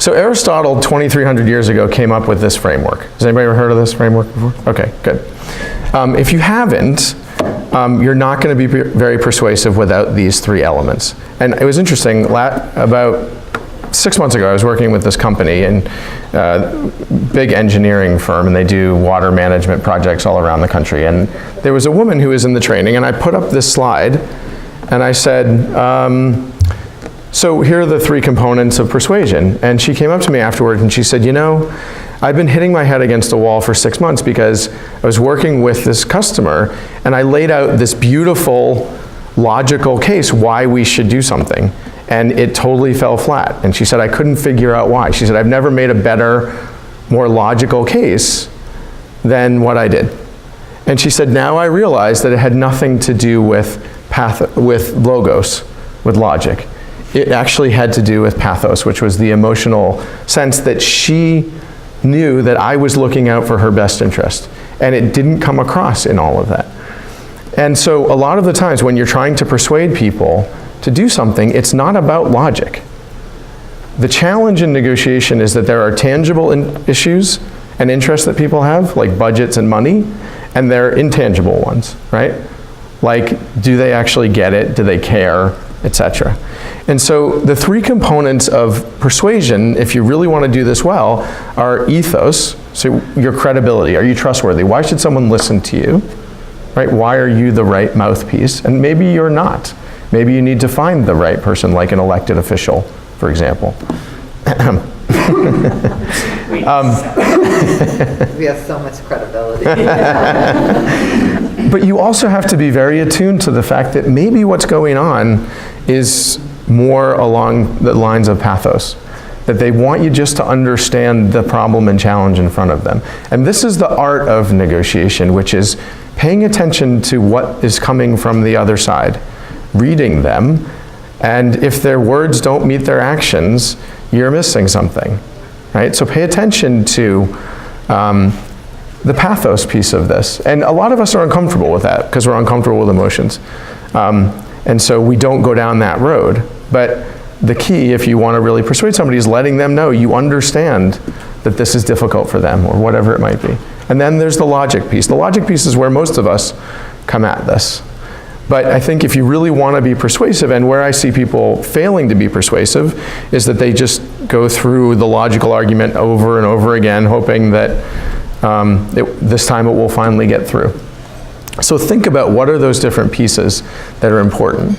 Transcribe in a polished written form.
So Aristotle, 2,300 years ago, came up with this framework. Has anybody ever heard of this framework before? Okay, good. If you haven't, you're not going to be very persuasive without these three elements. And it was interesting, about 6 months ago, I was working with this company, and big engineering firm, and they do water management projects all around the country. And there was a woman who was in the training, and I put up this slide, and I said, so here are the three components of persuasion. And she came up to me afterward and she said, you know, I've been hitting my head against a wall for 6 months because I was working with this customer and I laid out this beautiful, logical case why we should do something. And it totally fell flat. And she said, I couldn't figure out why. She said, I've never made a better, more logical case than what I did. And she said, now I realize that it had nothing to do with logos, with logic. It actually had to do with pathos, which was the emotional sense that she knew that I was looking out for her best interest. And it didn't come across in all of that. And so a lot of the times when you're trying to persuade people to do something, it's not about logic. The challenge in negotiation is that there are tangible issues and interests that people have, like budgets and money, and there are intangible ones, right? Like, do they actually get it? Do they care? Etc. And so the three components of persuasion, if you really want to do this well, are ethos, so your credibility. Are you trustworthy? Why should someone listen to you? Right? Why are you the right mouthpiece? And maybe you're not. Maybe you need to find the right person, like an elected official, for example. We have so much credibility. But you also have to be very attuned to the fact that maybe what's going on is more along the lines of pathos, that they want you just to understand the problem and challenge in front of them. And this is the art of negotiation, which is paying attention to what is coming from the other side, reading them, and if their words don't meet their actions, you're missing something, right? So pay attention to the pathos piece of this. And a lot of us are uncomfortable with that because we're uncomfortable with emotions. And so we don't go down that road. But the key, if you want to really persuade somebody, is letting them know you understand that this is difficult for them or whatever it might be. And then there's the logic piece. The logic piece is where most of us come at this. But I think if you really want to be persuasive, and where I see people failing to be persuasive, is that they just go through the logical argument over and over again, hoping that this time it will finally get through. So think about what are those different pieces that are important.